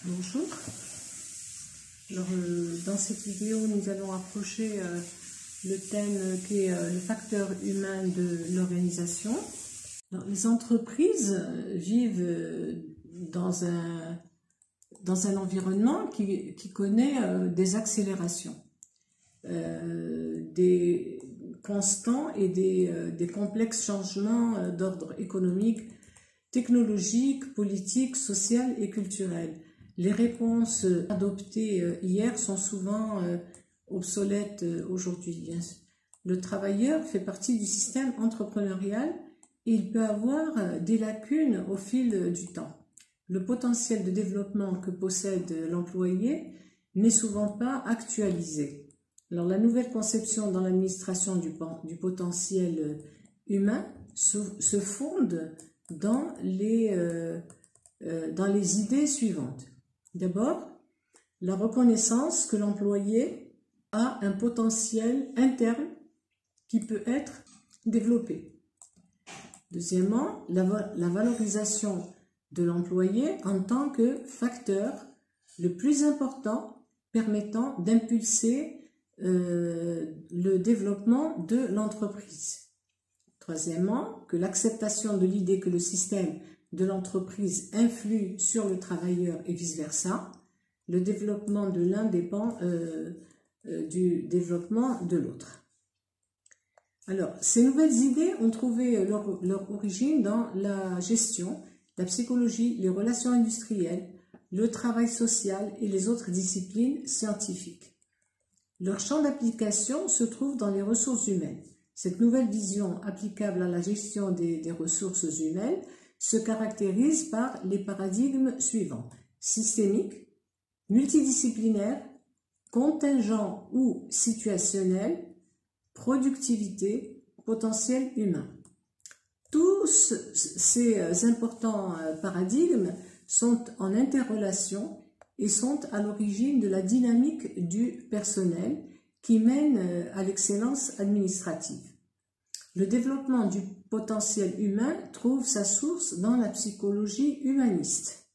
Bonjour. Alors, dans cette vidéo, nous allons approcher le thème qui est le facteur humain de l'organisation. Les entreprises vivent dans un environnement qui connaît des accélérations, des constants et des complexes changements d'ordre économique, technologique, politique, social et culturel. Les réponses adoptées hier sont souvent obsolètes aujourd'hui. Le travailleur fait partie du système entrepreneurial et il peut avoir des lacunes au fil du temps. Le potentiel de développement que possède l'employé n'est souvent pas actualisé. Alors, la nouvelle conception dans l'administration du potentiel humain se fonde dans les idées suivantes. D'abord, la reconnaissance que l'employé a un potentiel interne qui peut être développé. Deuxièmement, la valorisation de l'employé en tant que facteur le plus important permettant d'impulser le développement de l'entreprise. Troisièmement, que l'acceptation de l'idée que le système de l'entreprise influe sur le travailleur et vice-versa. Le développement de l'un dépend du développement de l'autre. Alors, ces nouvelles idées ont trouvé leur origine dans la gestion, la psychologie, les relations industrielles, le travail social et les autres disciplines scientifiques. Leur champ d'application se trouve dans les ressources humaines. Cette nouvelle vision applicable à la gestion des ressources humaines se caractérise par les paradigmes suivants: systémique, multidisciplinaire, contingent ou situationnel, productivité, potentiel humain. Tous ces importants paradigmes sont en interrelation et sont à l'origine de la dynamique du personnel qui mène à l'excellence administrative. Le développement du potentiel humain trouve sa source dans la psychologie humaniste.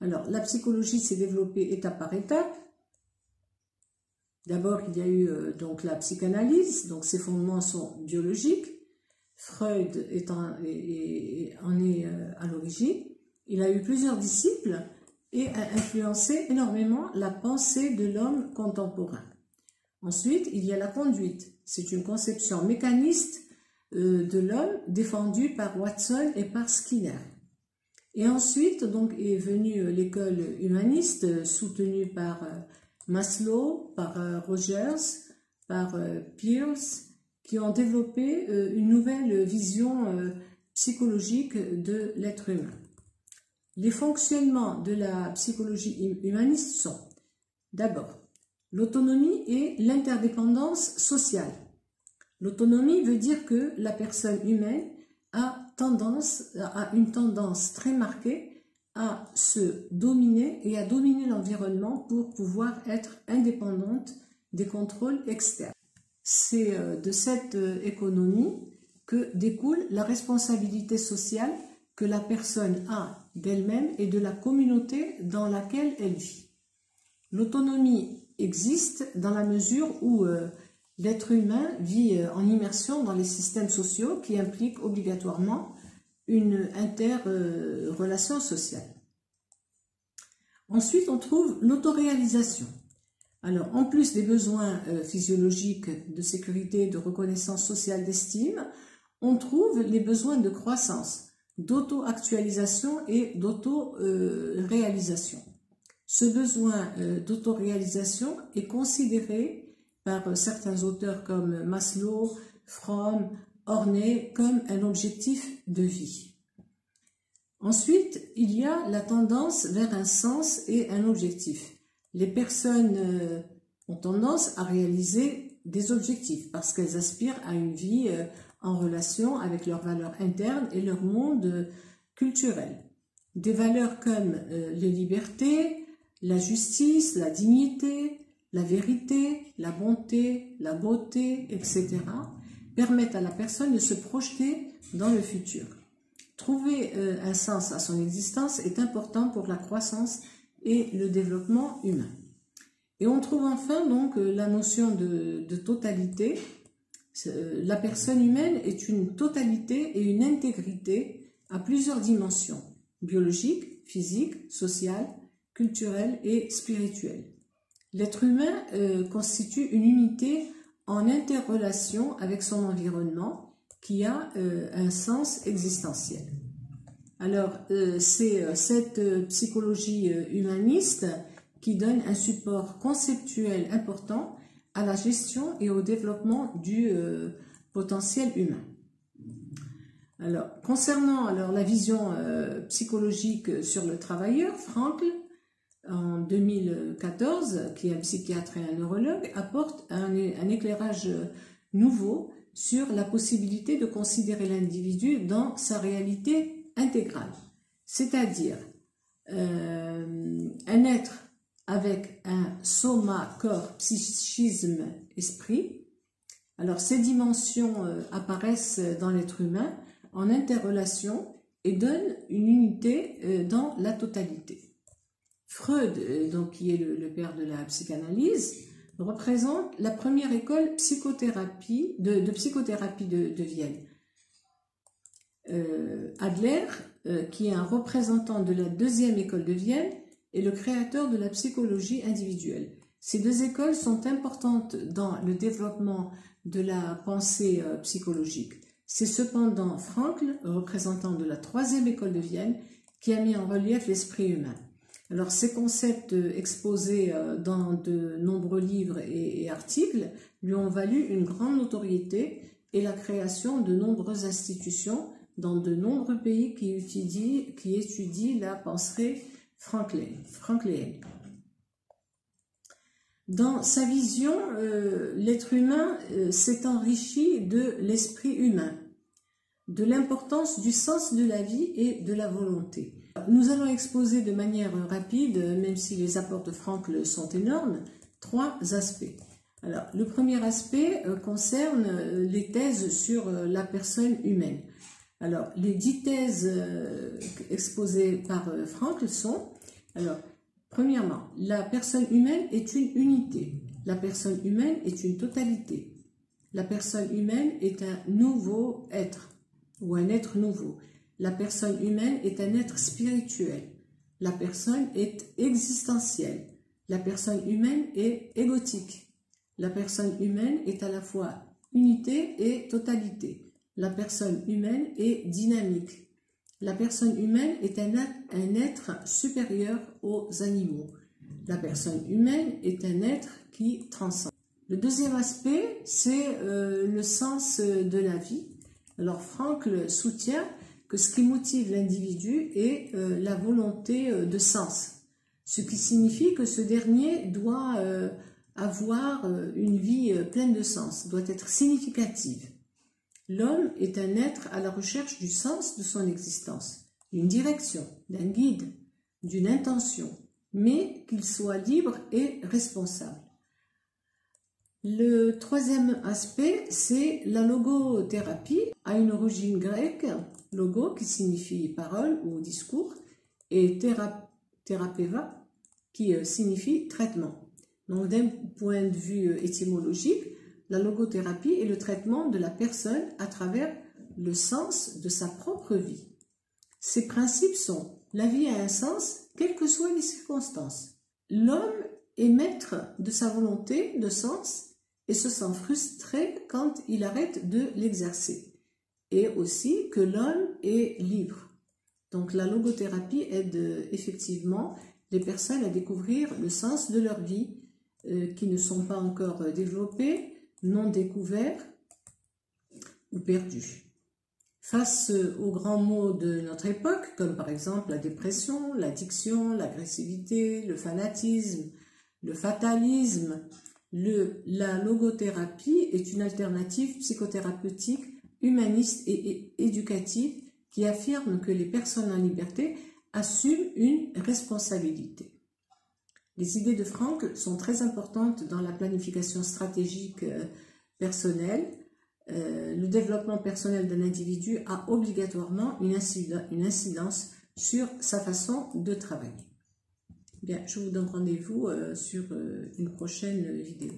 Alors, la psychologie s'est développée étape par étape. D'abord, il y a eu donc la psychanalyse, donc ses fondements sont biologiques. Freud en est à l'origine. Il a eu plusieurs disciples et a influencé énormément la pensée de l'homme contemporain. Ensuite, il y a la conduite. C'est une conception mécaniste de l'homme défendue par Watson et par Skinner. Et ensuite, donc, est venue l'école humaniste soutenue par Maslow, par Rogers, par Peirce, qui ont développé une nouvelle vision psychologique de l'être humain. Les fonctionnements de la psychologie humaniste sont d'abord l'autonomie et l'interdépendance sociale. L'autonomie veut dire que la personne humaine a une tendance très marquée à se dominer et à dominer l'environnement pour pouvoir être indépendante des contrôles externes. C'est de cette économie que découle la responsabilité sociale que la personne a d'elle-même et de la communauté dans laquelle elle vit. L'autonomie existe dans la mesure où l'être humain vit en immersion dans les systèmes sociaux qui impliquent obligatoirement une interrelation sociale. Ensuite, on trouve l'autoréalisation. Alors, en plus des besoins physiologiques de sécurité, de reconnaissance sociale, d'estime, on trouve les besoins de croissance, d'auto-actualisation et d'auto-réalisation. Ce besoin d'autoréalisation est considéré par certains auteurs comme Maslow, Fromm, Horney comme un objectif de vie. Ensuite, il y a la tendance vers un sens et un objectif. Les personnes ont tendance à réaliser des objectifs parce qu'elles aspirent à une vie en relation avec leurs valeurs internes et leur monde culturel. Des valeurs comme les libertés, la justice, la dignité, la vérité, la bonté, la beauté, etc. permettent à la personne de se projeter dans le futur. Trouver un sens à son existence est important pour la croissance et le développement humain. Et on trouve enfin donc la notion de totalité. La personne humaine est une totalité et une intégrité à plusieurs dimensions, biologique, physique, sociale, culturelle et spirituelle. L'être humain constitue une unité en interrelation avec son environnement qui a un sens existentiel. Alors, c'est cette psychologie humaniste qui donne un support conceptuel important à la gestion et au développement du potentiel humain. Alors, concernant la vision psychologique sur le travailleur, Frankl, en 2014, qui est un psychiatre et un neurologue, apporte un éclairage nouveau sur la possibilité de considérer l'individu dans sa réalité intégrale, c'est-à-dire un être avec un soma, corps, psychisme, esprit. Alors ces dimensions apparaissent dans l'être humain en interrelation et donnent une unité dans la totalité. Freud, donc, qui est le père de la psychanalyse, représente la première école de psychothérapie de Vienne. Adler, qui est un représentant de la deuxième école de Vienne, est le créateur de la psychologie individuelle. Ces deux écoles sont importantes dans le développement de la pensée psychologique. C'est cependant Frankl, représentant de la troisième école de Vienne, qui a mis en relief l'esprit humain. Alors, ces concepts exposés dans de nombreux livres et articles lui ont valu une grande notoriété et la création de nombreuses institutions dans de nombreux pays qui étudient la pensée franklienne. Dans sa vision, l'être humain s'est enrichi de l'esprit humain, de l'importance du sens de la vie et de la volonté. Nous allons exposer de manière rapide, même si les apports de Frankl sont énormes, trois aspects. Alors, le premier aspect concerne les thèses sur la personne humaine. Alors, les 10 thèses exposées par Frankl sont, alors, premièrement, la personne humaine est une unité. La personne humaine est une totalité. La personne humaine est un nouveau être ou un être nouveau. La personne humaine est un être spirituel. La personne est existentielle. La personne humaine est égotique. La personne humaine est à la fois unité et totalité. La personne humaine est dynamique. La personne humaine est un être supérieur aux animaux. La personne humaine est un être qui transcende. Le deuxième aspect, c'est le sens de la vie. Alors Frankl soutient que ce qui motive l'individu est la volonté de sens, ce qui signifie que ce dernier doit avoir une vie pleine de sens, doit être significative. L'homme est un être à la recherche du sens de son existence, d'une direction, d'un guide, d'une intention, mais qu'il soit libre et responsable. Le troisième aspect, c'est la logothérapie, a une origine grecque, logo qui signifie parole ou discours, et thérapeva qui signifie traitement. Donc d'un point de vue étymologique, la logothérapie est le traitement de la personne à travers le sens de sa propre vie. Ses principes sont: la vie a un sens, quelles que soient les circonstances. L'homme est maître de sa volonté de sens et se sent frustré quand il arrête de l'exercer. Et aussi que l'homme est libre. Donc la logothérapie aide effectivement les personnes à découvrir le sens de leur vie qui ne sont pas encore développés, non découverts ou perdus. Face aux grands maux de notre époque, comme par exemple la dépression, l'addiction, l'agressivité, le fanatisme, le fatalisme, la logothérapie est une alternative psychothérapeutique, humaniste et éducative qui affirme que les personnes en liberté assument une responsabilité. Les idées de Frankl sont très importantes dans la planification stratégique personnelle. Le développement personnel d'un individu a obligatoirement une incidence sur sa façon de travailler. Bien, je vous donne rendez-vous sur une prochaine vidéo.